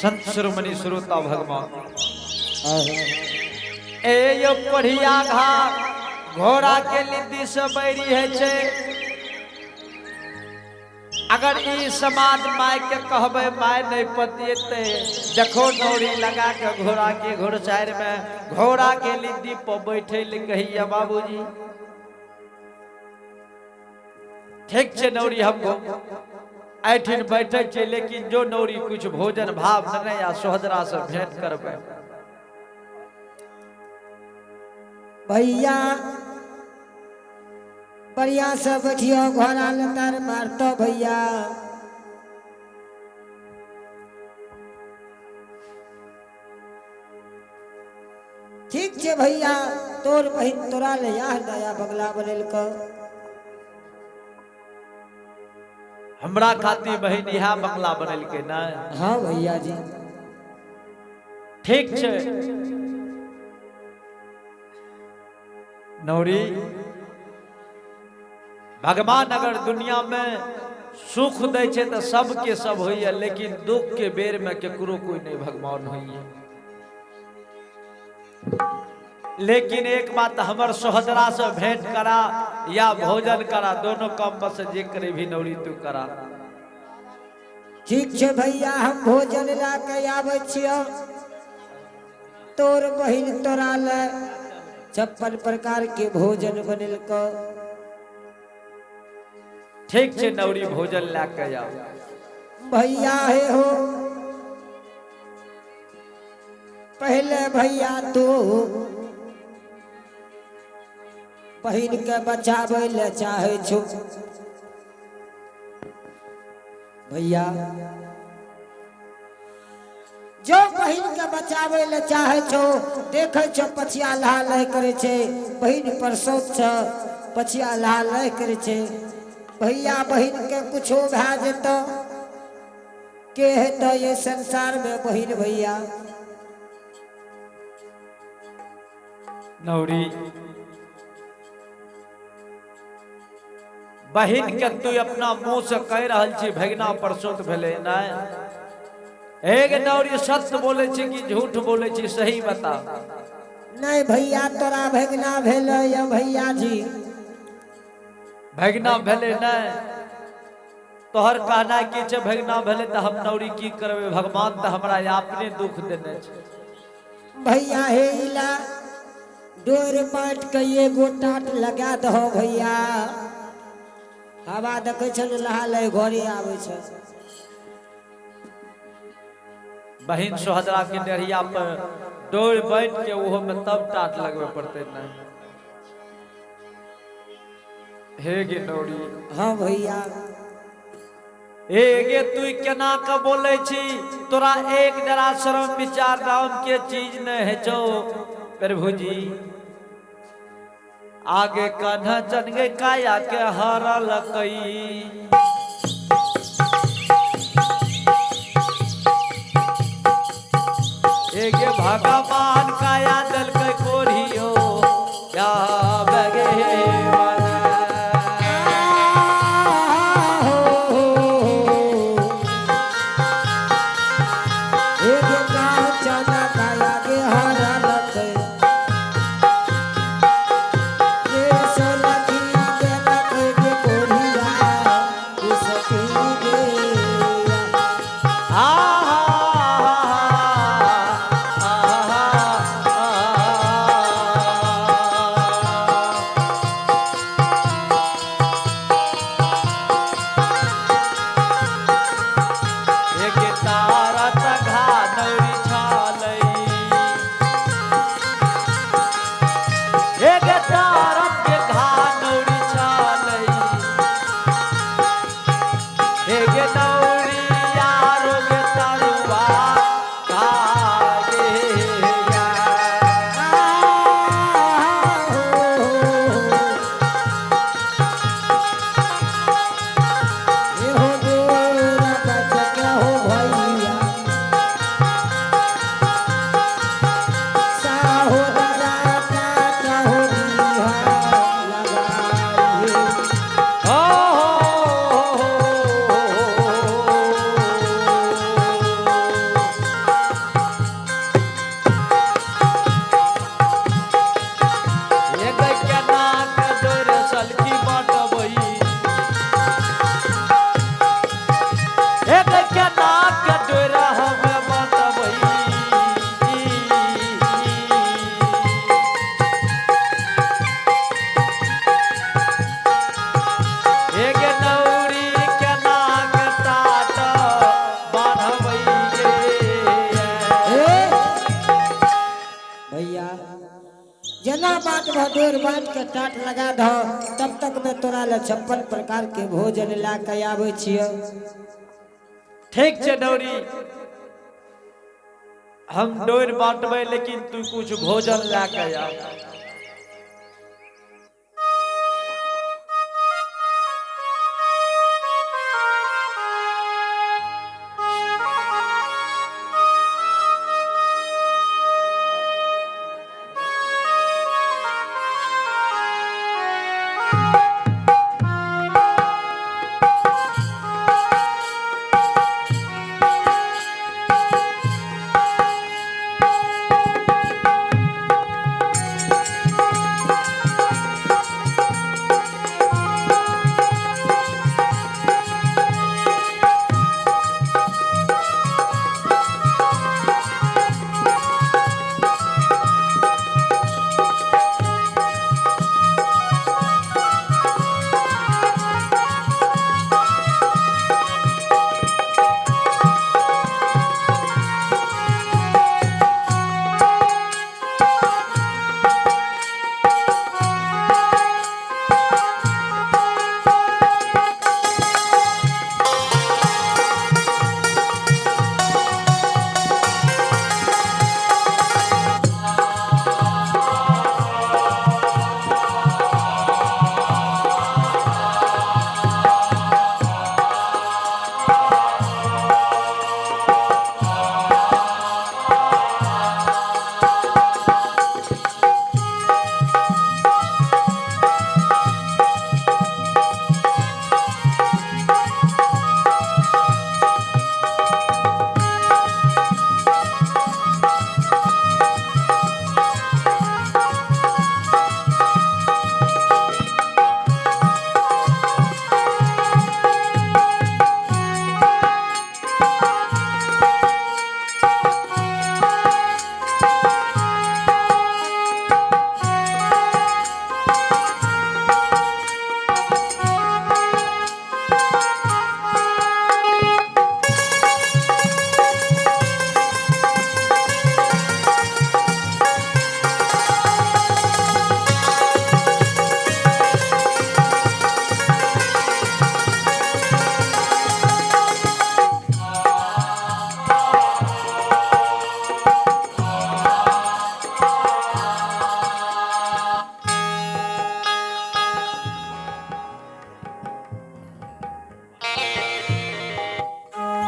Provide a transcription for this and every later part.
संत शिरोमणि श्रोता भगवान ए यो पढ़िया घा घोड़ा के लिद्दी से बैरी है छे। अगर ई समाज माय के कहबे माय नहीं पतियते देखो नौरी लगा के घोड़ा के घोड़चार में घोड़ा के लिद्दी पर बैठे ले कहिया बाबूजी ठीक छे नौरी हमको ऐठिन बैठे छे, लेकिन जो नौरी कुछ भोजन भाव नहीं या सोहदरा से भेंट करबे भैया बढ़िया से बैठियो घोड़ा लतार मारतो भैया। ठीक छे भैया तोर बहिन तोरा ले यार दया बगला बनेल को हमरा खाती बहिन यहाँ बंगला बनल के ना। हाँ भैया जी ठीक छे नौरी भगवान अगर दुनिया में सुख दे छे तो सबके सब होइए, लेकिन दुख के बेर में केकरो कोई नहीं भगवान होइए। लेकिन एक बात हमर सोहदरा से भेंट करा या भोजन करा दोनों काम बस जे करे भी नौरी तू करा। ठीक छे भैया हम भोजन ला के आवे छियो तोर बहिन तोरा ले 56 प्रकार के भोजन बनल को। ठीक छे नौरी भोजन ला के जाओ भैया हे हो पहले भैया तू बहिन के बचावे ले चाहे छो भैया जो बहिन के बचावे ले चाहे छो देखे छो पछिया लहा लह करे छे बहिन पर सोच छ पछिया लहा लह करे छे भैया बहिन के कुछो भा जेतो के हेतो ये संसार में बहिन भैया। नौरी बहिन के तू अपना मुंह से कह रहल छी भगना परसोत भेले ना। एक नौरी सत्य बोले छी कि झूठ बोले छी सही बता। नहीं भैया तोरा भगना भेले या भैया जी भगना भेले ना तोहर कहना की छे भगना भेले तो हम नौरी की करबे भगवान तो हमरा अपने दुख देने छे। भैया हे इला डोर पाट के ये गोटाट लगा दो भैया हवा देखे छ लहा ले घरे आवे छ। बहिन सोहदरा के डेढ़िया पर डोर बैठ के ओहो में तब टाट लगवे पड़ते ना। हे गे नौरी हाँ भैया हे गे तू केना का बोले छी तोरा एक जरा शर्म विचार राम के चीज न है छो प्रभु जी। आगे कान्हा चन गए काया के हरा लकई एगे भगवान काया दल के कोरियो क्या बगे डोर बांध के टाट लगा दो, तब तक मैं तोरा ले 56 प्रकार के भोजन ला के आवे छियो। ठीक छे नौरी, हम डोर बांटबे लेकिन तू कुछ भोजन ला के आ।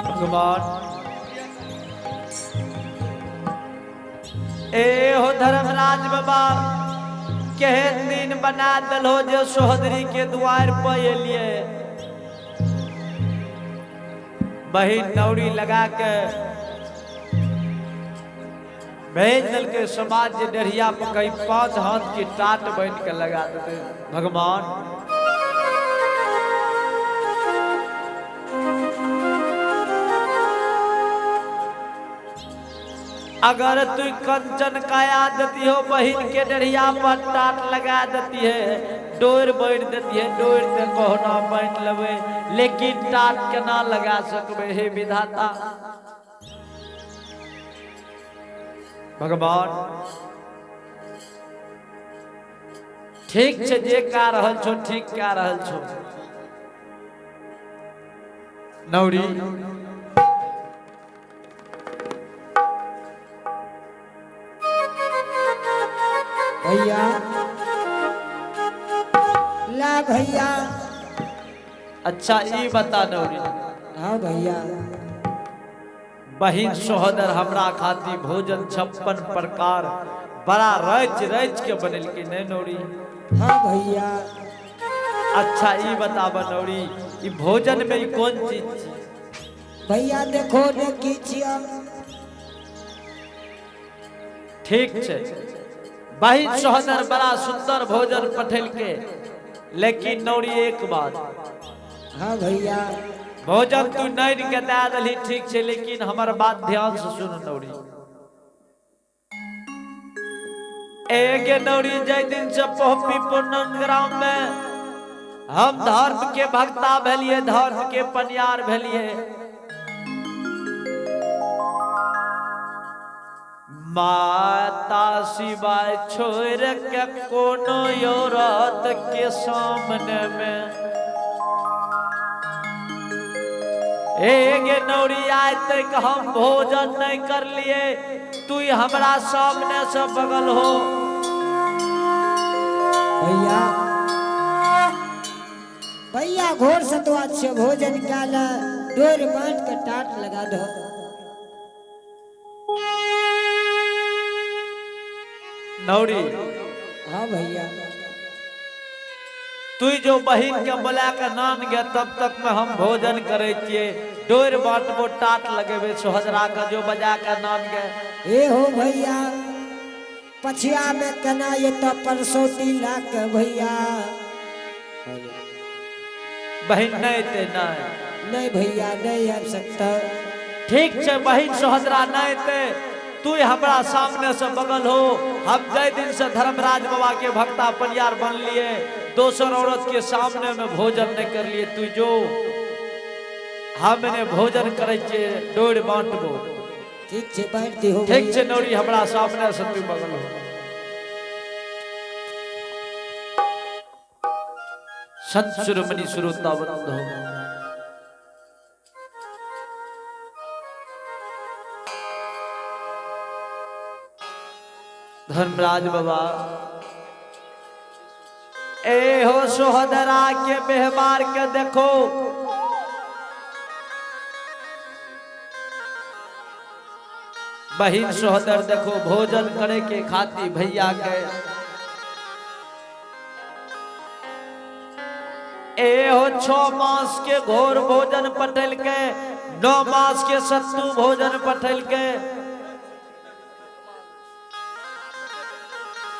भगवान ए हो धर्मराज बाबा केहन दिन बना दलो जो सोहदरी के द्वार पर एलिए, बहिन नौरी लगा के भेज दल के समाज जे डरिया पर कहीं 5 हाथ की टाट बन के लगा देते। भगवान अगर तू कंचन काया देती हो बहिन के डरिया पर टाट लगा देती है, डोर बांध देती है, डोर से कोहना बांध लेवे, लेकिन टाट केना लगा सकबे हे विधाता। भगवान ठीक छे जे का रहल छो ठीक का रहल छो। नौरी भैया ला भैया। अच्छा ये बता नौरी, हाँ भैया, बहिन सोहदर हमरा खाती भोजन 56 प्रकार बड़ा रच रच के बनल के नहीं नौरी? हाँ भैया। अच्छा ये बताब नौरी, ये भोजन में कौन चीज? भैया देखो ने कीजिए। ठीक छे, बहिन सोहदर बड़ा सुंदर भोजन पठेल के, लेकिन नौरी एक बात। हाँ भैया। भोजन तू नहीं के दे दली ठीक छे, लेकिन हमार बात ध्यान से सुन नौरी। एगे नौरी जय दिन से पोहपी पूर्णन ग्राम में हम धर्म के भक्ता भेलिए, धर्म के पनियार भेलिए। मात माता सिवाय छोड़ के कोनो औरत के सामने में गे नौरी आज तक हम भोजन नहीं कर लिए, तू हमरा सामने से बगल हो। भैया भैया घोर सतवा अच्छे भोजन काल डोर बांध के टाट लगा दो। नौरी हाँ भैया तू जो बहिन के बुला के नान गे तब तक में हम भोजन करे छिए। डोर बांटबो टाट लगेबे सोहजरा का जो बजा के नान गे। ए हो भैया पछिया में कना ये तो परसोती लाक भैया। बहिन नहीं ते नहीं भैया नहीं आ सकता। ठीक छे बहिन सोहजरा नहीं ते तू हमरा सामने से बगल हो। हम जय दिन से धर्मराज बाबा के भक्ता परियार बन लिए, दोसर औरत के सामने में भोजन नहीं कर लिए। तू जो हमने भोजन करे छे डोर बांटबो। ठीक छे बांटती हो। ठीक छे नौरी हमरा सामने से तू बगल हो। संत शिरोमणि श्रोता बंद हो। धर्मराज बाबा ए हो सोहदरा के व्यवहार के देखो। बहिन सोहदर देखो भोजन करे के खातिर भैया के ए हो 6 मास के घोर भोजन पठल के 9 मास के सत्तू भोजन पठल के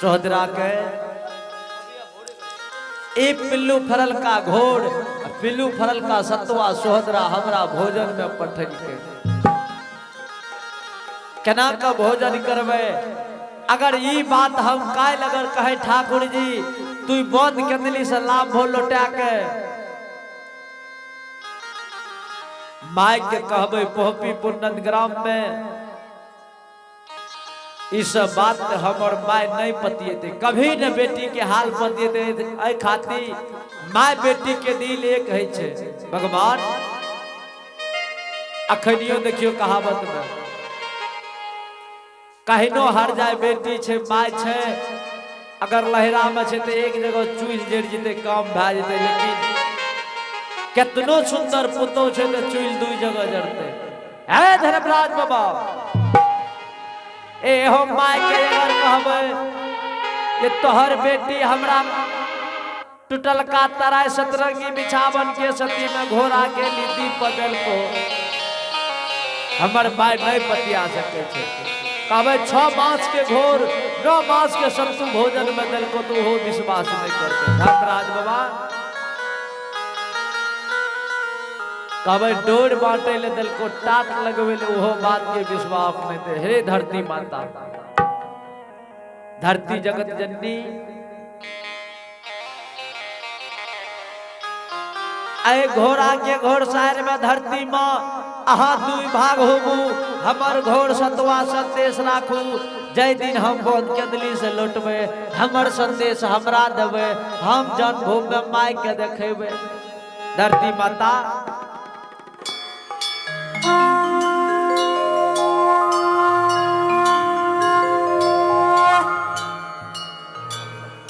सोहदरा के ए पिल्लू फरल का घोड़ पिल्लू फरल का सत्वा सोहदरा हमरा भोजन में पठल के केना का भोजन करवे। अगर ये बात हम काल अगर कहे ठाकुर जी तू बंद केंदली से लाभ भो लौटा के माय के कहबे पोहपी पूर्णन ग्राम में इस बात हमर माय नहीं पतिए थे। कभी न बेटी के हाल पतिए थे। ऐ खाती माय बेटी के दिल एक है छे। भगवान अखनियो देखियो कहावत में कहिनो हर जाए बेटी छे माय छे। अगर लहरा में छे तो एक जगह चुइल जड़ जेते काम भा जेते, लेकिन कितनो सुंदर पुतो छे तो चुइल दू जगह जड़ते। है धर्मराज बाबा ए हो माय के अगर कहबे ये तोहर बेटी हमरा टूटल का तराय सतरंगी बिछावन के सती में घोड़ा के लीदी पगल को हमर माय नहीं पतिया सके छे। कहबे 6 मास के घोर 9 मास के सत्तू भोजन में दल को तू हो विश्वास नहीं करते। धर्मराज बाबा कहबे डोर बांटे ले दल को टाट लगवे ले ओहो बात के विश्वास नहीं थे। हे धरती माता धरती जगत जननी ऐ घोड़ा के घोड़ शहर में धरती माँ अहा 2 भाग होबू हमर घोड़ सतवा संदेश राखू। जय दिन हम बंद केंदली से लौटबे हमर संदेश हमरा देबे हम जन्मभूमि में माय के देखेबे। धरती माता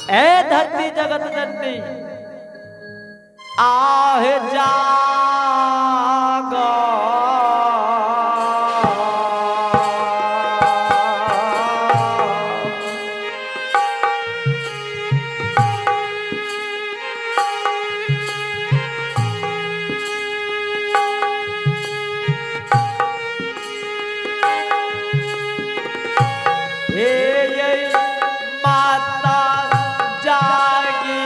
ए धरती जगत जननी आहे जागा माता जागी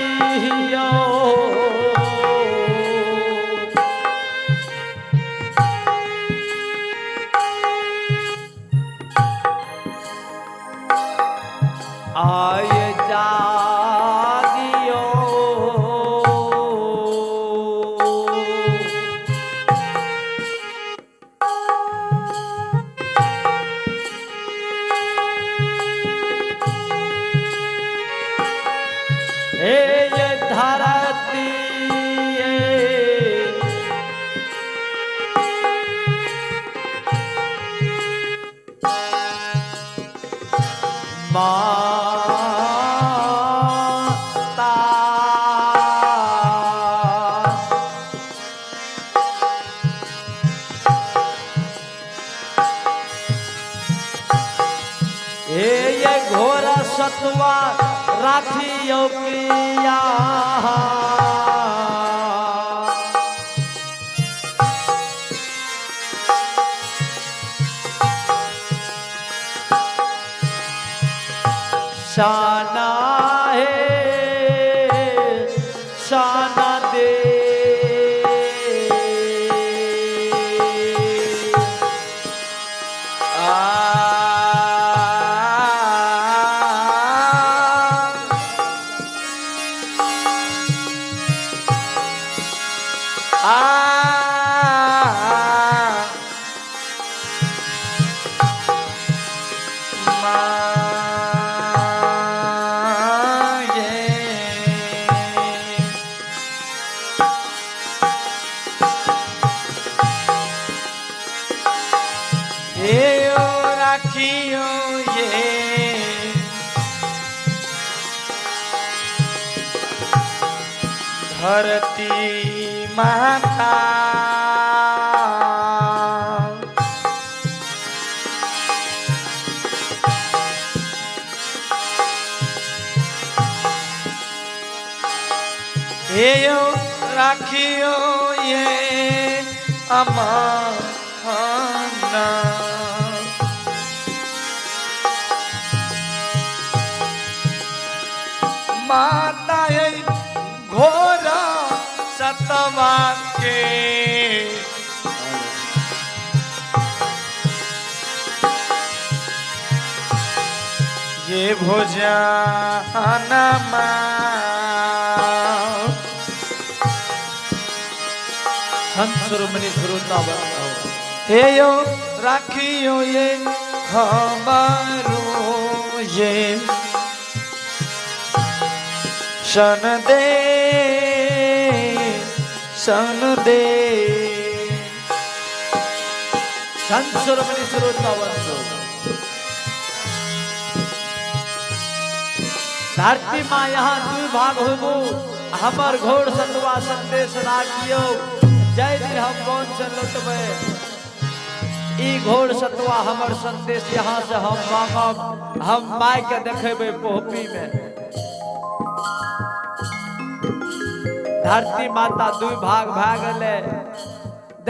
माता ये घोरा सतवा राखियो किया शाना है शाना दे राखियो ये धरती माता यो राखियो ये अमाना माता घोरा सतवा के ये भोजाना संसुरमणि श्रोता हे यो राखियो ये हमारो ये शन दे संसुरमणि श्रोता बंधु धरती माँ यहाँ दुई भाग हो हमर घोड़ सतवा संदेश राखियो जय दिन हम कौन से लुटबे ई घोड़ सतवा हमर संदेश यहाँ से हम मांगब हम माय के देखेबे पोहपी में धरती माता दुई भाग भाग ले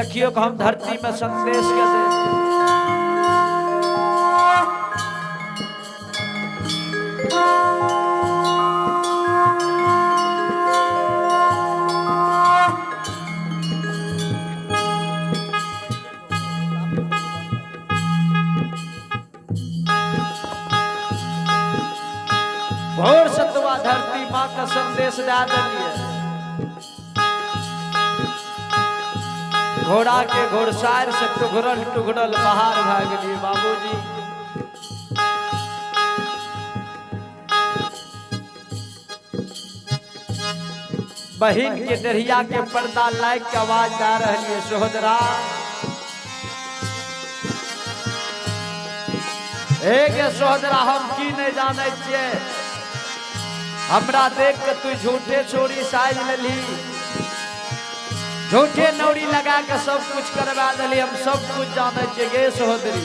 देखियो कि हम धरती में संदेश के दे घोड़ सतवा धरती माँ का संदेश दे दिए घोड़ा के घोड़सार से टुघरल टुघरल बाहर भाग लिए बाबूजी बहिन के डरिया के पर्दा लाइक के आवाज आ रही है सोहदरा एक सोहदरा हम की नहीं जाने छे हमरा देख के तू झूठे छोरी साज लेली झूठे नौरी लगा के सब कुछ करवा दिली हम सब कुछ जाने छे गे सोहदरी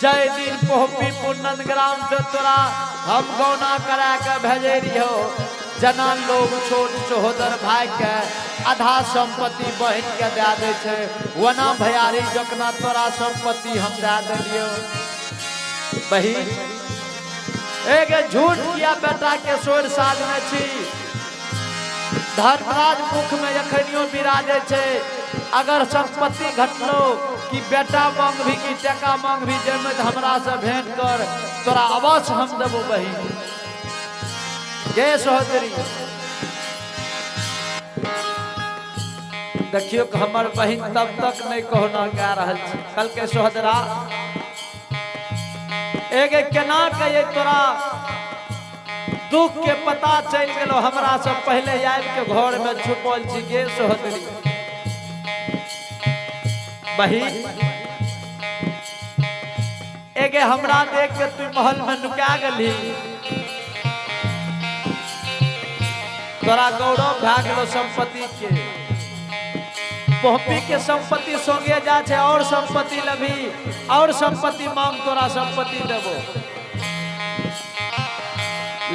जय दिन पोहपी पुनंद ग्राम से तोरा हम गौना करा के भेजे रहियो जना लोग छोट सहोदर भाई के आधा संपत्ति बहन के दे दे छे वना भैयारी जकना तोरा संपत्ति हम दे दिलियो बहिन एक झूठ किया बेटा के सोर साज में छी धर्मराज मुख में अखनियो विराजे छे अगर संपत्ति घटलो कि बेटा मांग भी कि टका मांग भी जेमे हमरा से भेंट कर तोरा अवश्य हम देबो बहिन गे सहोदरी देखियो कि हमर बहिन तब तक नहीं कहना कह रहल छी कल के सहोदरा एक केना कहे तोरा दुख के पता चल गेलो हमरा से पहले आबि के घर में छुपल छी गे सहोदरी बहिन एगे हमरा देख के तू महल में नुका गली तोरा गौरव भा गेलो संपत्ति के पोहपी के संपत्ति सोगे जा छे और संपत्ति लभी और संपत्ति मांग तोरा संपत्ति देबो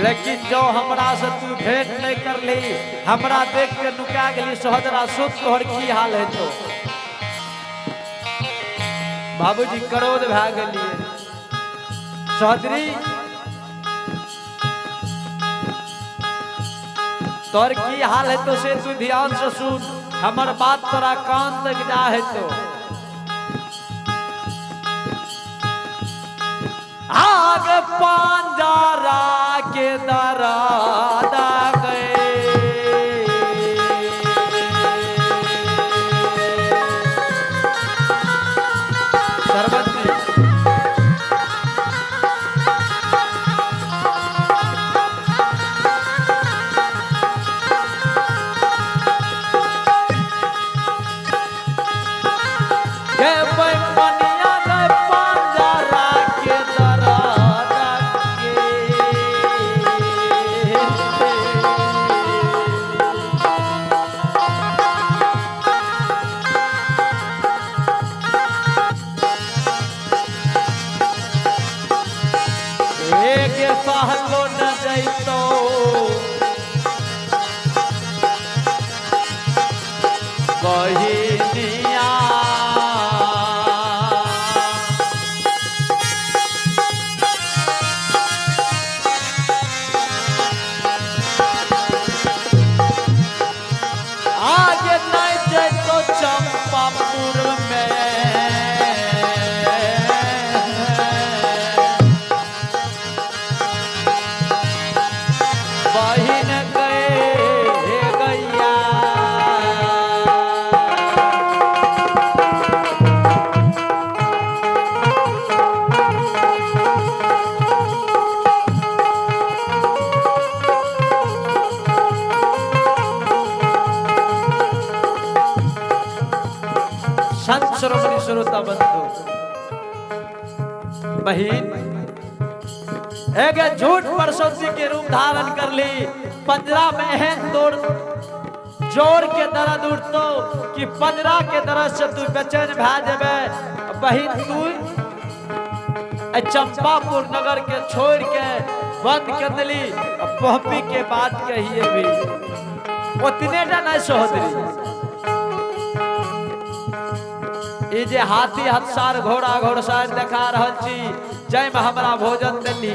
लेकिन जो हमरा से तू भेंट नहीं कर ली हमरा देख के नुका गली सोहदरा सुत तोहर की हाल है तो बाबूजी क्रोध भा गलिए सोहदरी तोर की हाल है तो से तू ध्यान से सुन हमर बात तोरा कान तक जा है तो आग पांजरा के दरादा गए सरबंदी सहलो न जैतो बहिनिया आगे नहीं जैतो चंपापुर में संत श्रोमणी श्रोता बंधु बहन एक झूठ परसौती के रूप धारण कर ली पंजरा में एहन तोड़ जोर के दर्द उठतो कि पंजरा के दर्द से तू बेचैन भा जेबे बहन तू चंपापुर नगर के छोड़ के बंद कर दिली पोहपी के बात कहिए भी उतने टा नहीं सोहदरी जे हाथी हथसार घोड़ा घोड़सार देखा रहल छी जय में हमरा भोजन देली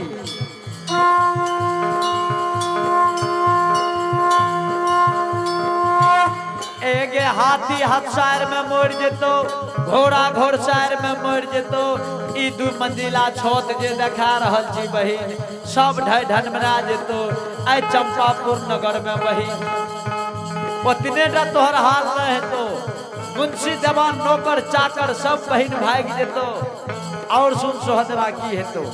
एगे हाथी हथसार में मोड़ जेतो घोड़ा घोड़सार में मोड़ जेतो ई 2 मंजिला छत जे देखा रहल छी बहिन सब ढनमरा जेतो आई चंपापुर नगर में बहिन उतने टा तोहर हाल न हेतो मुंशी जवान नौकर चाकर सब बहिन भाग जेतो और सुन सोहदरा की हेतो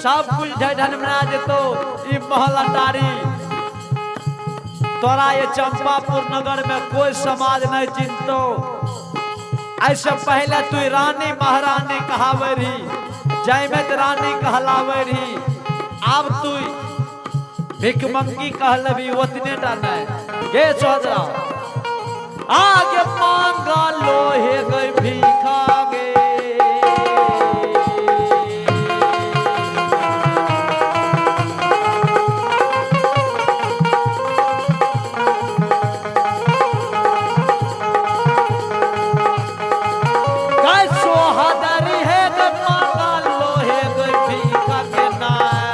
सब कुछ ढनमरा जेतो ई महल अटारी तोरा ये चंपापुर नगर में कोई समाज नहीं चिंतो ऐसे पहले तू रानी महारानी कहावे रही जयमत रानी कहलावे रही अब तू भिकमंगी कहलबी उतने टा नहीं गे सोदरा आगे मांगा लोहे गई भीखा गे सोहदरी है मांगा लोहे गई भीखा के नाय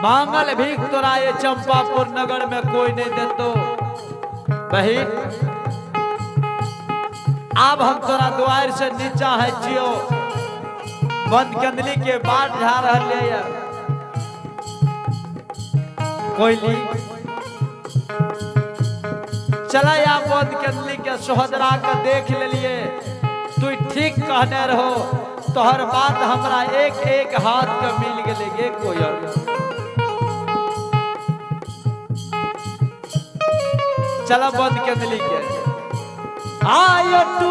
मांगल भीख तोरा ये चंपापुर नगर में कोई नहीं देतो बहिन। अब हम तोरा द्वार से नीचा है जियो बंद कंदली के बाट जा रहे है कोयली चला या बंद कंदली के सोहदरा के देख लिए तू ठीक कहने रहो तोहर बात हमरा एक एक हाथ के मिल गए कोयल। चला बंद कंदली के आयो तू